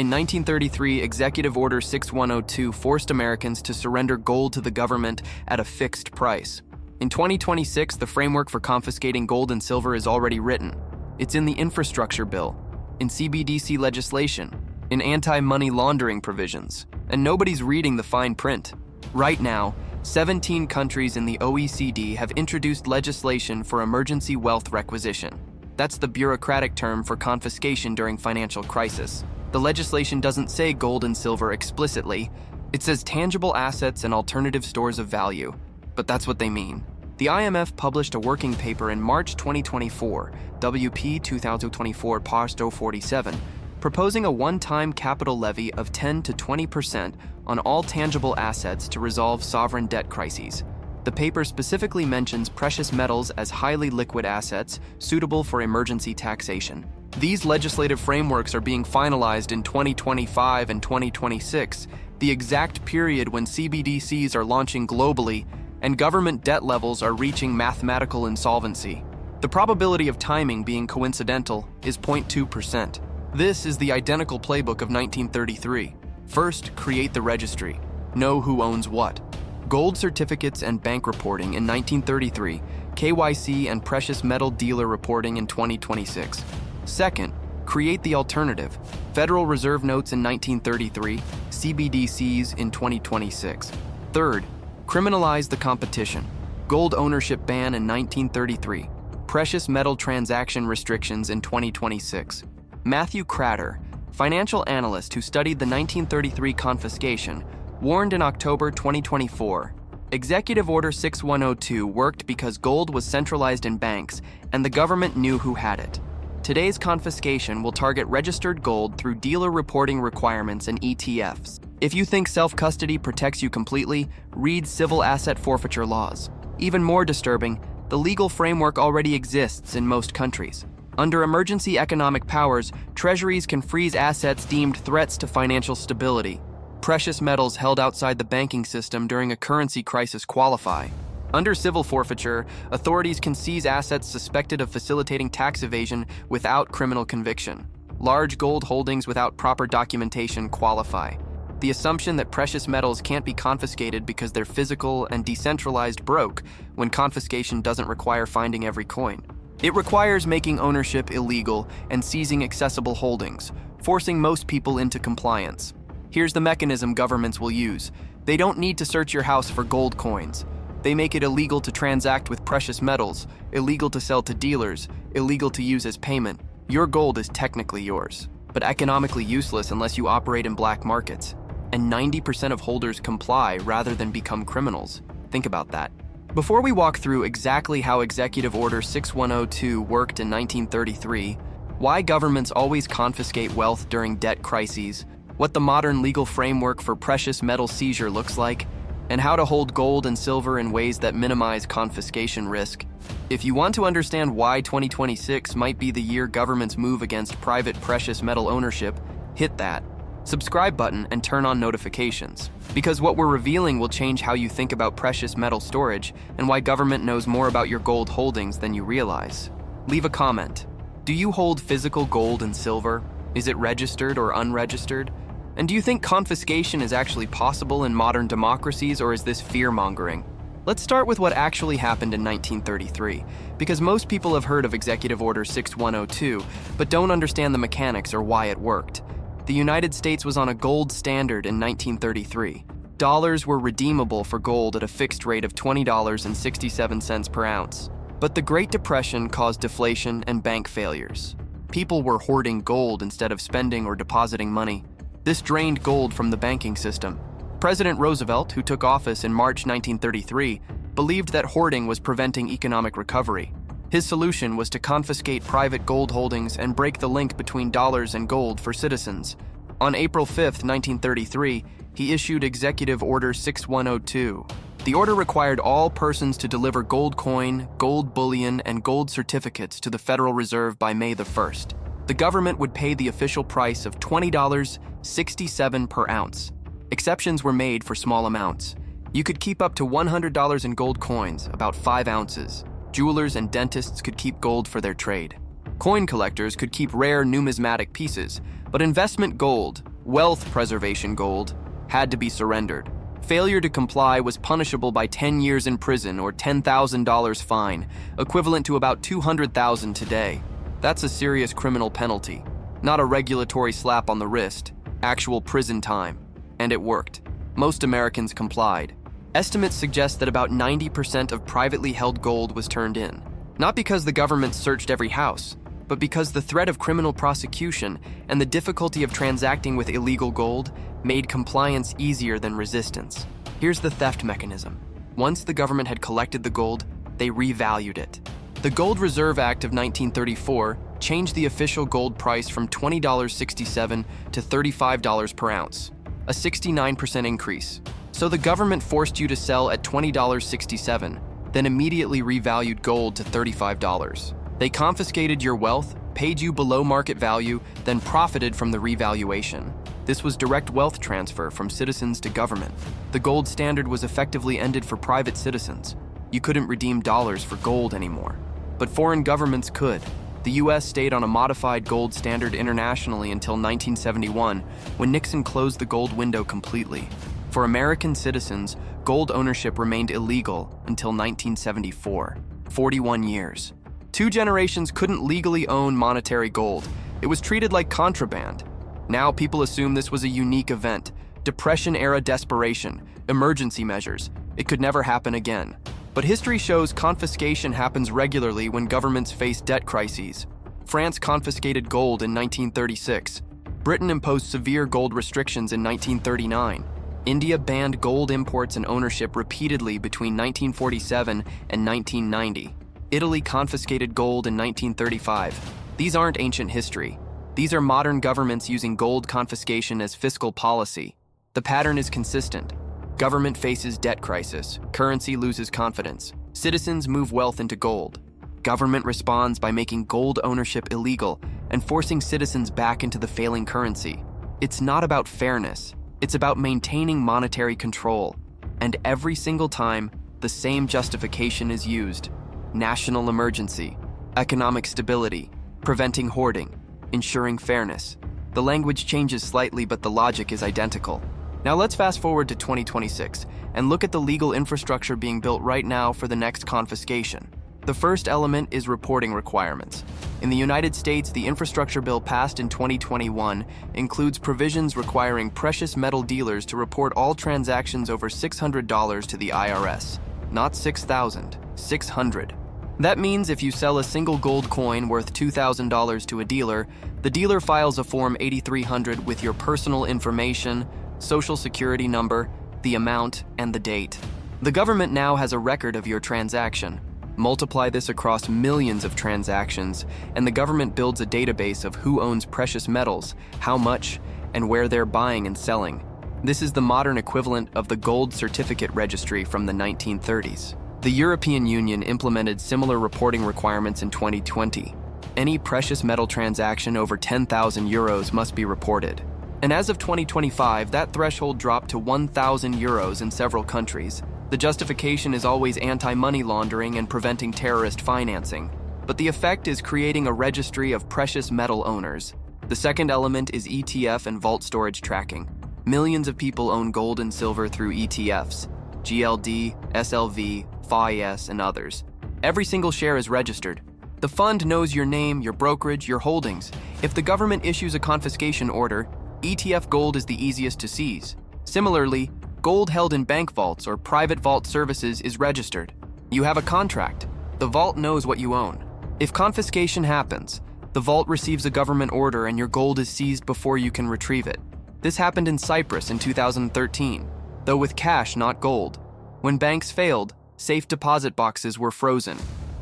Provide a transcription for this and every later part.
In 1933, Executive Order 6102 forced Americans to surrender gold to the government at a fixed price. In 2026, the framework for confiscating gold and silver is already written. It's in the infrastructure bill, in CBDC legislation, in anti-money laundering provisions, and nobody's reading the fine print. Right now, 17 countries in the OECD have introduced legislation for emergency wealth requisition. That's the bureaucratic term for confiscation during financial crisis. The legislation doesn't say gold and silver explicitly. It says tangible assets and alternative stores of value, but that's what they mean. The IMF published a working paper in March 2024, WP 2024 Part 047, proposing a one-time capital levy of 10 to 20% on all tangible assets to resolve sovereign debt crises. The paper specifically mentions precious metals as highly liquid assets suitable for emergency taxation. These legislative frameworks are being finalized in 2025 and 2026, the exact period when CBDCs are launching globally and government debt levels are reaching mathematical insolvency. The probability of timing being coincidental is 0.2%. This is the identical playbook of 1933. First, create the registry. Know who owns what. Gold certificates and bank reporting in 1933, KYC and precious metal dealer reporting in 2026. Second, create the alternative. Federal Reserve notes in 1933, CBDCs in 2026. Third, criminalize the competition. Gold ownership ban in 1933. Precious metal transaction restrictions in 2026. Matthew Kratter, financial analyst who studied the 1933 confiscation, warned in October 2024, Executive Order 6102 worked because gold was centralized in banks and the government knew who had it. Today's confiscation will target registered gold through dealer reporting requirements and ETFs. If you think self-custody protects you completely, read civil asset forfeiture laws. Even more disturbing, the legal framework already exists in most countries. Under emergency economic powers, treasuries can freeze assets deemed threats to financial stability. Precious metals held outside the banking system during a currency crisis qualify. Under civil forfeiture, authorities can seize assets suspected of facilitating tax evasion without criminal conviction. Large gold holdings without proper documentation qualify. The assumption that precious metals can't be confiscated because they're physical and decentralized broke when confiscation doesn't require finding every coin. It requires making ownership illegal and seizing accessible holdings, forcing most people into compliance. Here's the mechanism governments will use. They don't need to search your house for gold coins. They make it illegal to transact with precious metals, illegal to sell to dealers, illegal to use as payment. Your gold is technically yours, but economically useless unless you operate in black markets. And 90% of holders comply rather than become criminals. Think about that. Before we walk through exactly how Executive Order 6102 worked in 1933, why governments always confiscate wealth during debt crises, what the modern legal framework for precious metal seizure looks like, and how to hold gold and silver in ways that minimize confiscation risk. If you want to understand why 2026 might be the year governments move against private precious metal ownership, hit that subscribe button and turn on notifications. Because what we're revealing will change how you think about precious metal storage and why government knows more about your gold holdings than you realize. Leave a comment. Do you hold physical gold and silver? Is it registered or unregistered? And do you think confiscation is actually possible in modern democracies, or is this fear-mongering? Let's start with what actually happened in 1933, because most people have heard of Executive Order 6102, but don't understand the mechanics or why it worked. The United States was on a gold standard in 1933. Dollars were redeemable for gold at a fixed rate of $20.67 per ounce. But the Great Depression caused deflation and bank failures. People were hoarding gold instead of spending or depositing money. This drained gold from the banking system. President Roosevelt, who took office in March 1933, believed that hoarding was preventing economic recovery. His solution was to confiscate private gold holdings and break the link between dollars and gold for citizens. On April 5, 1933, he issued Executive Order 6102. The order required all persons to deliver gold coin, gold bullion, and gold certificates to the Federal Reserve by May 1st. The government would pay the official price of $20.67 per ounce. Exceptions were made for small amounts. You could keep up to $100 in gold coins, about 5 ounces. Jewelers and dentists could keep gold for their trade. Coin collectors could keep rare numismatic pieces, but investment gold, wealth preservation gold, had to be surrendered. Failure to comply was punishable by 10 years in prison or $10,000 fine, equivalent to about $200,000 today. That's a serious criminal penalty, not a regulatory slap on the wrist, actual prison time. And it worked. Most Americans complied. Estimates suggest that about 90% of privately held gold was turned in, not because the government searched every house, but because the threat of criminal prosecution and the difficulty of transacting with illegal gold made compliance easier than resistance. Here's the theft mechanism. Once the government had collected the gold, they revalued it. The Gold Reserve Act of 1934 changed the official gold price from $20.67 to $35 per ounce, a 69% increase. So the government forced you to sell at $20.67, then immediately revalued gold to $35. They confiscated your wealth, paid you below market value, then profited from the revaluation. This was direct wealth transfer from citizens to government. The gold standard was effectively ended for private citizens. You couldn't redeem dollars for gold anymore. But foreign governments could. The US stayed on a modified gold standard internationally until 1971, when Nixon closed the gold window completely. For American citizens, gold ownership remained illegal until 1974, 41 years. 2 generations couldn't legally own monetary gold. It was treated like contraband. Now people assume this was a unique event, Depression-era desperation, emergency measures. It could never happen again. But history shows confiscation happens regularly when governments face debt crises. France confiscated gold in 1936. Britain imposed severe gold restrictions in 1939. India banned gold imports and ownership repeatedly between 1947 and 1990. Italy confiscated gold in 1935. These aren't ancient history. These are modern governments using gold confiscation as fiscal policy. The pattern is consistent. Government faces debt crisis. Currency loses confidence. Citizens move wealth into gold. Government responds by making gold ownership illegal and forcing citizens back into the failing currency. It's not about fairness. It's about maintaining monetary control. And every single time, the same justification is used. National emergency, economic stability, preventing hoarding, ensuring fairness. The language changes slightly, but the logic is identical. Now let's fast forward to 2026 and look at the legal infrastructure being built right now for the next confiscation. The first element is reporting requirements. In the United States, the infrastructure bill passed in 2021 includes provisions requiring precious metal dealers to report all transactions over $600 to the IRS. Not $6,000, $600. That means if you sell a single gold coin worth $2,000 to a dealer, the dealer files a Form 8300 with your personal information, social security number, the amount, and the date. The government now has a record of your transaction. Multiply this across millions of transactions, and the government builds a database of who owns precious metals, how much, and where they're buying and selling. This is the modern equivalent of the gold certificate registry from the 1930s. The European Union implemented similar reporting requirements in 2020. Any precious metal transaction over 10,000 euros must be reported. And as of 2025, that threshold dropped to 1,000 euros in several countries. The justification is always anti-money laundering and preventing terrorist financing. But the effect is creating a registry of precious metal owners. The second element is ETF and vault storage tracking. Millions of people own gold and silver through ETFs, GLD, SLV, FIS, and others. Every single share is registered. The fund knows your name, your brokerage, your holdings. If the government issues a confiscation order, ETF gold is the easiest to seize. Similarly, gold held in bank vaults or private vault services is registered. You have a contract. The vault knows what you own. If confiscation happens, the vault receives a government order and your gold is seized before you can retrieve it. This happened in Cyprus in 2013, though with cash, not gold. When banks failed, safe deposit boxes were frozen.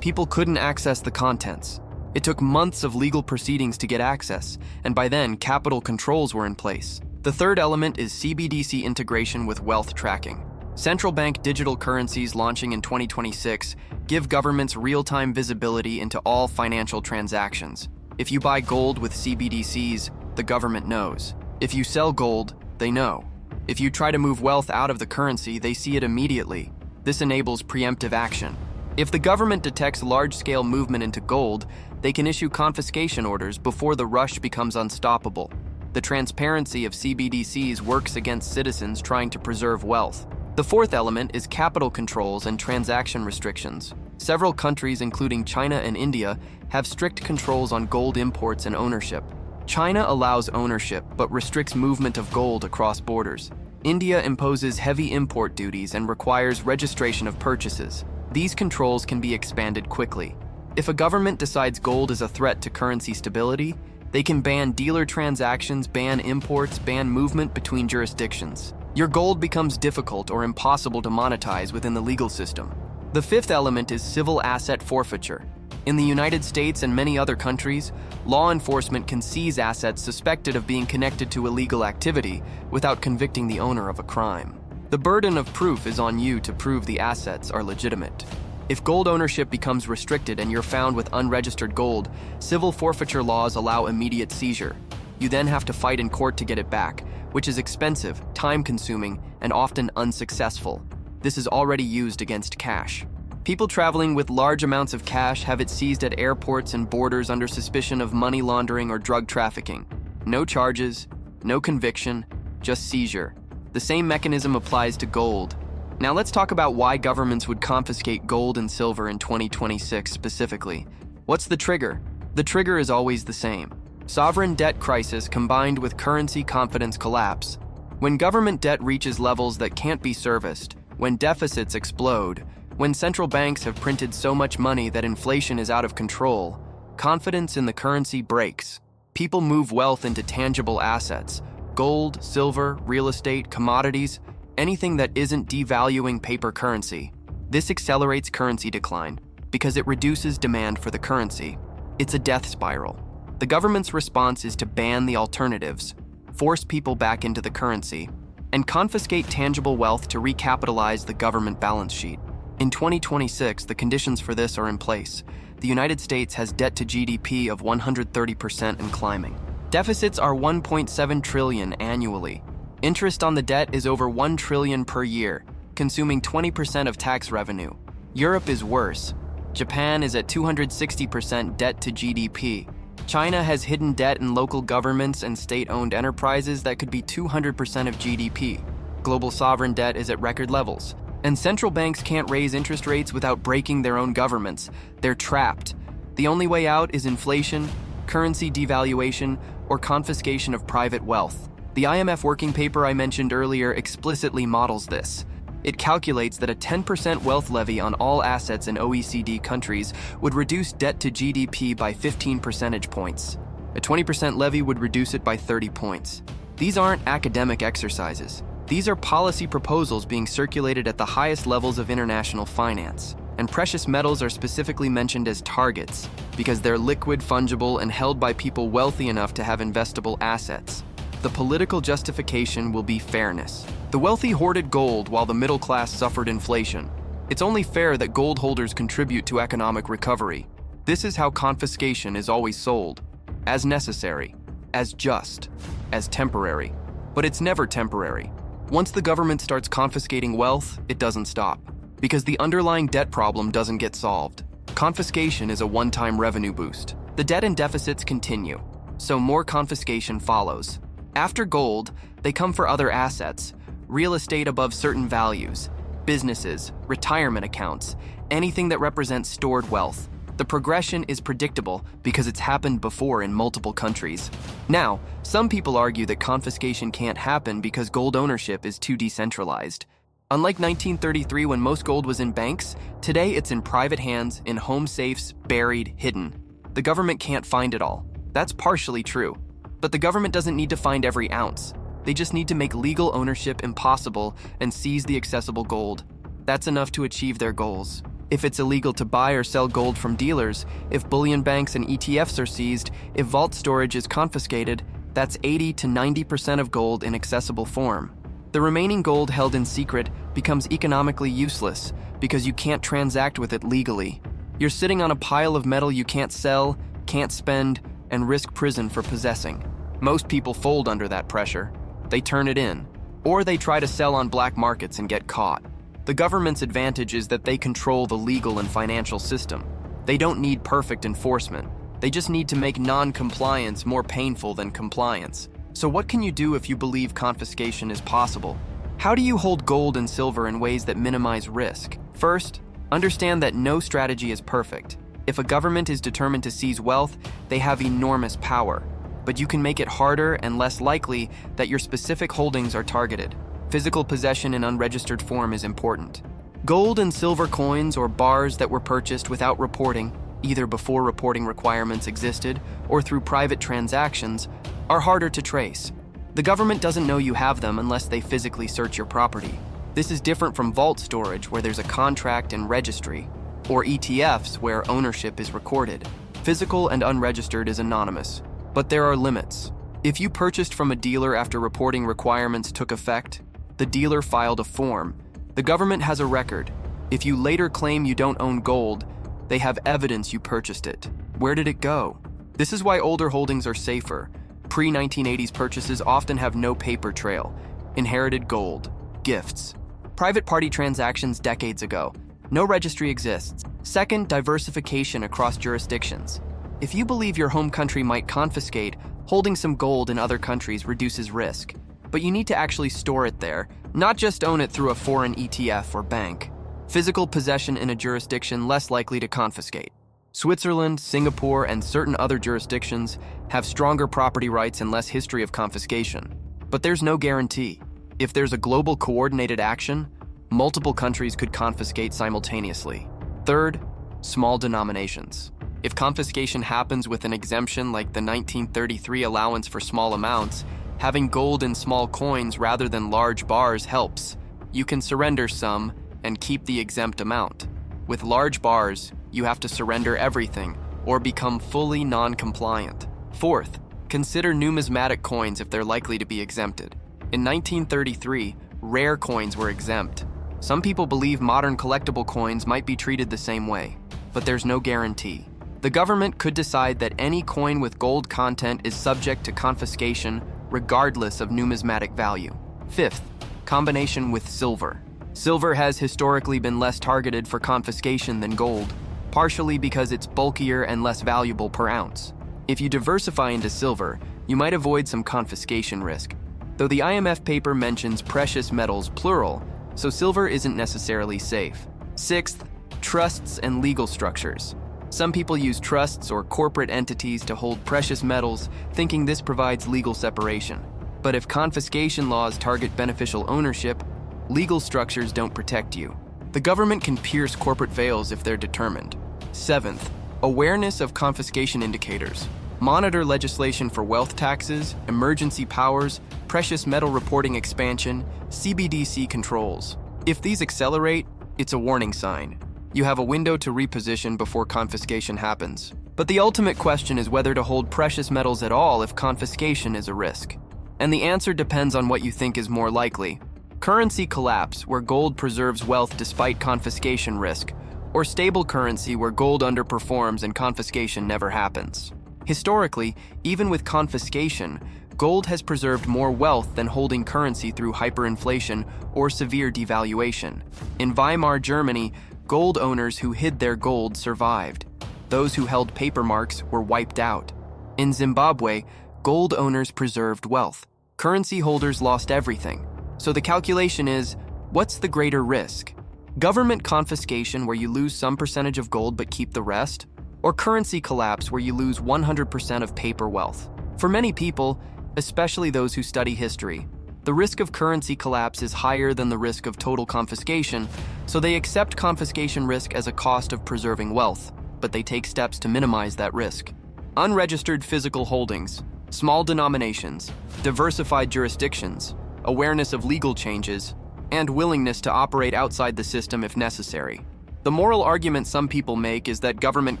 People couldn't access the contents. It took months of legal proceedings to get access, and by then, capital controls were in place. The third element is CBDC integration with wealth tracking. Central bank digital currencies launching in 2026 give governments real-time visibility into all financial transactions. If you buy gold with CBDCs, the government knows. If you sell gold, they know. If you try to move wealth out of the currency, they see it immediately. This enables preemptive action. If the government detects large-scale movement into gold, they can issue confiscation orders before the rush becomes unstoppable. The transparency of CBDCs works against citizens trying to preserve wealth. The fourth element is capital controls and transaction restrictions. Several countries, including China and India, have strict controls on gold imports and ownership. China allows ownership but restricts movement of gold across borders. India imposes heavy import duties and requires registration of purchases. These controls can be expanded quickly. If a government decides gold is a threat to currency stability, they can ban dealer transactions, ban imports, ban movement between jurisdictions. Your gold becomes difficult or impossible to monetize within the legal system. The fifth element is civil asset forfeiture. In the United States and many other countries, law enforcement can seize assets suspected of being connected to illegal activity without convicting the owner of a crime. The burden of proof is on you to prove the assets are legitimate. If gold ownership becomes restricted and you're found with unregistered gold, civil forfeiture laws allow immediate seizure. You then have to fight in court to get it back, which is expensive, time-consuming, and often unsuccessful. This is already used against cash. People traveling with large amounts of cash have it seized at airports and borders under suspicion of money laundering or drug trafficking. No charges, no conviction, just seizure. The same mechanism applies to gold. Now let's talk about why governments would confiscate gold and silver in 2026 specifically. What's the trigger? The trigger is always the same. Sovereign debt crisis combined with currency confidence collapse. When government debt reaches levels that can't be serviced, when deficits explode, when central banks have printed so much money that inflation is out of control, confidence in the currency breaks. People move wealth into tangible assets: gold, silver, real estate, commodities, anything that isn't devaluing paper currency. This accelerates currency decline because it reduces demand for the currency. It's a death spiral. The government's response is to ban the alternatives, force people back into the currency, and confiscate tangible wealth to recapitalize the government balance sheet. In 2026, the conditions for this are in place. The United States has debt to GDP of 130% and climbing. Deficits are 1.7 trillion annually. Interest on the debt is over 1 trillion per year, consuming 20% of tax revenue. Europe is worse. Japan is at 260% debt to GDP. China has hidden debt in local governments and state-owned enterprises that could be 200% of GDP. Global sovereign debt is at record levels. And central banks can't raise interest rates without breaking their own governments. They're trapped. The only way out is inflation, currency devaluation, or confiscation of private wealth. The IMF working paper I mentioned earlier explicitly models this. It calculates that a 10% wealth levy on all assets in OECD countries would reduce debt to GDP by 15 percentage points. A 20% levy would reduce it by 30 points. These aren't academic exercises. These are policy proposals being circulated at the highest levels of international finance. And precious metals are specifically mentioned as targets because they're liquid, fungible, and held by people wealthy enough to have investable assets. The political justification will be fairness. The wealthy hoarded gold while the middle class suffered inflation. It's only fair that gold holders contribute to economic recovery. This is how confiscation is always sold: as necessary, as just, as temporary. But it's never temporary. Once the government starts confiscating wealth, it doesn't stop, because the underlying debt problem doesn't get solved. Confiscation is a one-time revenue boost. The debt and deficits continue, so more confiscation follows. After gold, they come for other assets, real estate above certain values, businesses, retirement accounts, anything that represents stored wealth. The progression is predictable because it's happened before in multiple countries. Now, some people argue that confiscation can't happen because gold ownership is too decentralized. Unlike 1933 when most gold was in banks, today it's in private hands, in home safes, buried, hidden. The government can't find it all. That's partially true. But the government doesn't need to find every ounce. They just need to make legal ownership impossible and seize the accessible gold. That's enough to achieve their goals. If it's illegal to buy or sell gold from dealers, if bullion banks and ETFs are seized, if vault storage is confiscated, that's 80 to 90% of gold in accessible form. The remaining gold held in secret becomes economically useless because you can't transact with it legally. You're sitting on a pile of metal you can't sell, can't spend, and risk prison for possessing. Most people fold under that pressure. They turn it in, or they try to sell on black markets and get caught. The government's advantage is that they control the legal and financial system. They don't need perfect enforcement. They just need to make non-compliance more painful than compliance. So what can you do if you believe confiscation is possible? How do you hold gold and silver in ways that minimize risk? First, understand that no strategy is perfect. If a government is determined to seize wealth, they have enormous power. But you can make it harder and less likely that your specific holdings are targeted. Physical possession in unregistered form is important. Gold and silver coins or bars that were purchased without reporting, either before reporting requirements existed or through private transactions, are harder to trace. The government doesn't know you have them unless they physically search your property. This is different from vault storage, where there's a contract and registry, or ETFs, where ownership is recorded. Physical and unregistered is anonymous, but there are limits. If you purchased from a dealer after reporting requirements took effect, the dealer filed a form. The government has a record. If you later claim you don't own gold, they have evidence you purchased it. Where did it go? This is why older holdings are safer. Pre-1980s purchases often have no paper trail. Inherited gold, gifts. Private party transactions decades ago. No registry exists. Second, diversification across jurisdictions. If you believe your home country might confiscate, holding some gold in other countries reduces risk. But you need to actually store it there, not just own it through a foreign ETF or bank. Physical possession in a jurisdiction less likely to confiscate. Switzerland, Singapore, and certain other jurisdictions have stronger property rights and less history of confiscation. But there's no guarantee. If there's a global coordinated action, multiple countries could confiscate simultaneously. Third, small denominations. If confiscation happens with an exemption like the 1933 allowance for small amounts, having gold in small coins rather than large bars helps. You can surrender some and keep the exempt amount. With large bars, you have to surrender everything or become fully non-compliant. Fourth, consider numismatic coins if they're likely to be exempted. In 1933, rare coins were exempt. Some people believe modern collectible coins might be treated the same way, but there's no guarantee. The government could decide that any coin with gold content is subject to confiscation regardless of numismatic value. Fifth, combination with silver. Silver has historically been less targeted for confiscation than gold, partially because it's bulkier and less valuable per ounce. If you diversify into silver, you might avoid some confiscation risk, though the IMF paper mentions precious metals plural, so silver isn't necessarily safe. Sixth, trusts and legal structures. Some people use trusts or corporate entities to hold precious metals, thinking this provides legal separation. But if confiscation laws target beneficial ownership, legal structures don't protect you. The government can pierce corporate veils if they're determined. Seventh, awareness of confiscation indicators. Monitor legislation for wealth taxes, emergency powers, precious metal reporting expansion, CBDC controls. If these accelerate, it's a warning sign. You have a window to reposition before confiscation happens. But the ultimate question is whether to hold precious metals at all if confiscation is a risk. And the answer depends on what you think is more likely. Currency collapse, where gold preserves wealth despite confiscation risk, or stable currency where gold underperforms and confiscation never happens. Historically, even with confiscation, gold has preserved more wealth than holding currency through hyperinflation or severe devaluation. In Weimar Germany, gold owners who hid their gold survived. Those who held paper marks were wiped out. In Zimbabwe, gold owners preserved wealth. Currency holders lost everything. So the calculation is, what's the greater risk? Government confiscation, where you lose some percentage of gold but keep the rest? Or currency collapse, where you lose 100% of paper wealth? For many people, especially those who study history, the risk of currency collapse is higher than the risk of total confiscation, so they accept confiscation risk as a cost of preserving wealth, but they take steps to minimize that risk. Unregistered physical holdings, small denominations, diversified jurisdictions, awareness of legal changes, and willingness to operate outside the system if necessary. The moral argument some people make is that government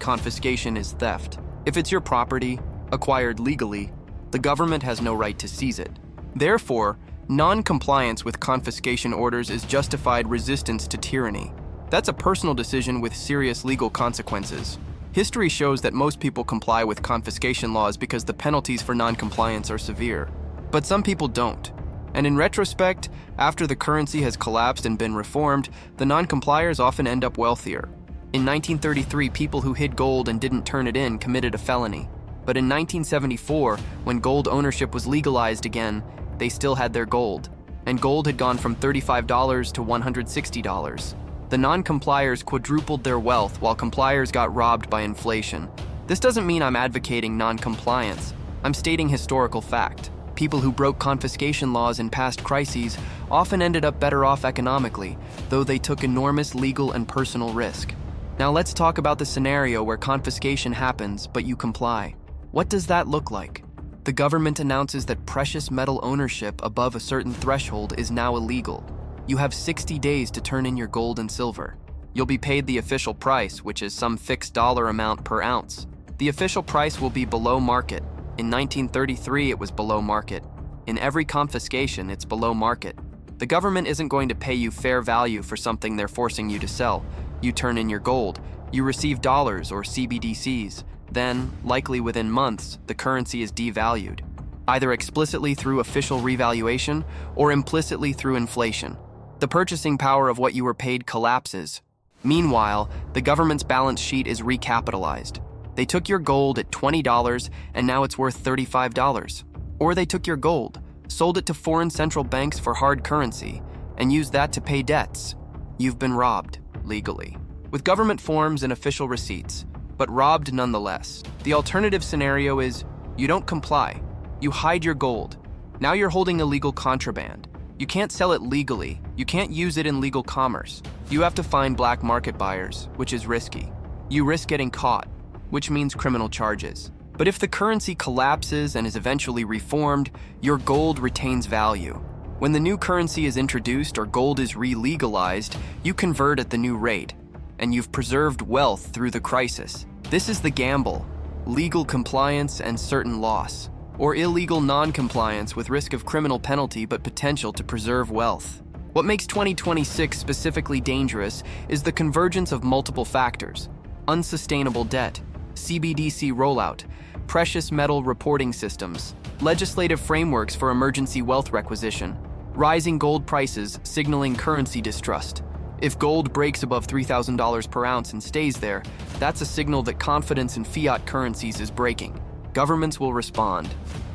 confiscation is theft. If it's your property, acquired legally, the government has no right to seize it. Therefore, non-compliance with confiscation orders is justified resistance to tyranny. That's a personal decision with serious legal consequences. History shows that most people comply with confiscation laws because the penalties for non-compliance are severe. But some people don't. And in retrospect, after the currency has collapsed and been reformed, the non-compliers often end up wealthier. In 1933, people who hid gold and didn't turn it in committed a felony. But in 1974, when gold ownership was legalized again, they still had their gold. And gold had gone from $35 to $160. The non-compliers quadrupled their wealth while compliers got robbed by inflation. This doesn't mean I'm advocating non-compliance. I'm stating historical fact. People who broke confiscation laws in past crises often ended up better off economically, though they took enormous legal and personal risk. Now let's talk about the scenario where confiscation happens, but you comply. What does that look like? The government announces that precious metal ownership above a certain threshold is now illegal. You have 60 days to turn in your gold and silver. You'll be paid the official price, which is some fixed dollar amount per ounce. The official price will be below market. In 1933, it was below market. In every confiscation, it's below market. The government isn't going to pay you fair value for something they're forcing you to sell. You turn in your gold. You receive dollars or CBDCs. Then, likely within months, the currency is devalued, either explicitly through official revaluation or implicitly through inflation. The purchasing power of what you were paid collapses. Meanwhile, the government's balance sheet is recapitalized. They took your gold at $20 and now it's worth $35. Or they took your gold, sold it to foreign central banks for hard currency, and used that to pay debts. You've been robbed, legally, with government forms and official receipts, but robbed nonetheless. The alternative scenario is you don't comply. You hide your gold. Now you're holding illegal contraband. You can't sell it legally. You can't use it in legal commerce. You have to find black market buyers, which is risky. You risk getting caught, which means criminal charges. But if the currency collapses and is eventually reformed, your gold retains value. When the new currency is introduced or gold is re-legalized, you convert at the new rate, and you've preserved wealth through the crisis. This is the gamble: legal compliance and certain loss, or illegal non-compliance with risk of criminal penalty but potential to preserve wealth. What makes 2026 specifically dangerous is the convergence of multiple factors: unsustainable debt, CBDC rollout, precious metal reporting systems, legislative frameworks for emergency wealth requisition, rising gold prices signaling currency distrust. If gold breaks above $3,000 per ounce and stays there, that's a signal that confidence in fiat currencies is breaking. Governments will respond,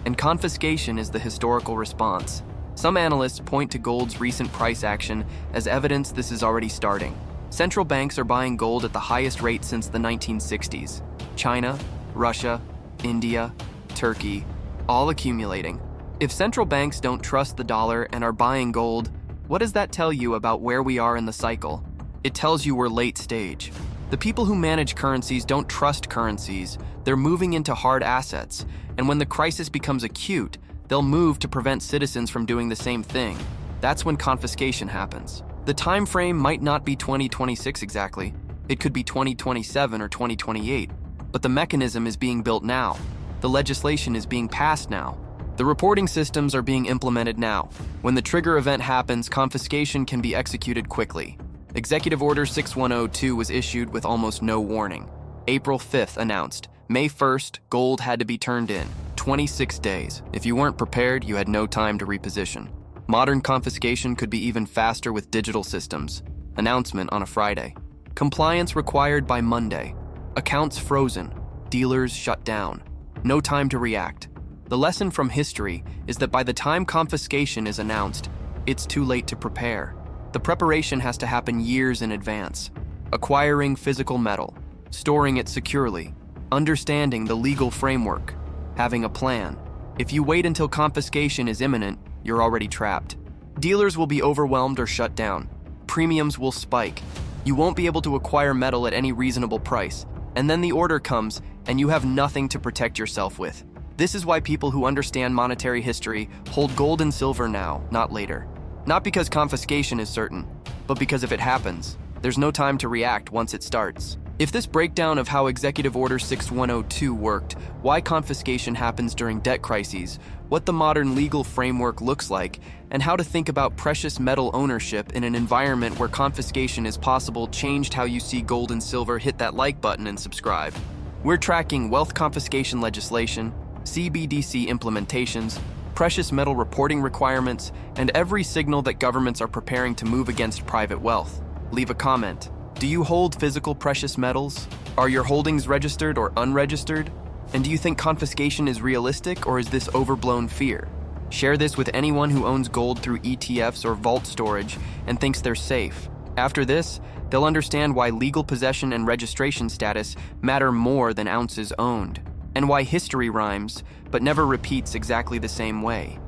and confiscation is the historical response. Some analysts point to gold's recent price action as evidence this is already starting. Central banks are buying gold at the highest rate since the 1960s. China, Russia, India, Turkey, all accumulating. If central banks don't trust the dollar and are buying gold, what does that tell you about where we are in the cycle? It tells you we're late stage. The people who manage currencies don't trust currencies. They're moving into hard assets, and when the crisis becomes acute, they'll move to prevent citizens from doing the same thing. That's when confiscation happens. The time frame might not be 2026 exactly. It could be 2027 or 2028. But the mechanism is being built now. The legislation is being passed now. The reporting systems are being implemented now. When the trigger event happens, confiscation can be executed quickly. Executive Order 6102 was issued with almost no warning. April 5th announced. May 1st, gold had to be turned in. 26 days. If you weren't prepared, you had no time to reposition. Modern confiscation could be even faster with digital systems. Announcement on a Friday. Compliance required by Monday. Accounts frozen. Dealers shut down. No time to react. The lesson from history is that by the time confiscation is announced, it's too late to prepare. The preparation has to happen years in advance. Acquiring physical metal, storing it securely, understanding the legal framework, having a plan. If you wait until confiscation is imminent, you're already trapped. Dealers will be overwhelmed or shut down. Premiums will spike. You won't be able to acquire metal at any reasonable price. And then the order comes, and you have nothing to protect yourself with. This is why people who understand monetary history hold gold and silver now, not later. Not because confiscation is certain, but because if it happens, there's no time to react once it starts. If this breakdown of how Executive Order 6102 worked, why confiscation happens during debt crises, what the modern legal framework looks like, and how to think about precious metal ownership in an environment where confiscation is possible changed how you see gold and silver, hit that like button and subscribe. We're tracking wealth confiscation legislation, CBDC implementations, precious metal reporting requirements, and every signal that governments are preparing to move against private wealth. Leave a comment. Do you hold physical precious metals? Are your holdings registered or unregistered? And do you think confiscation is realistic, or is this overblown fear? Share this with anyone who owns gold through ETFs or vault storage and thinks they're safe. After this, they'll understand why legal possession and registration status matter more than ounces owned, and why history rhymes but never repeats exactly the same way.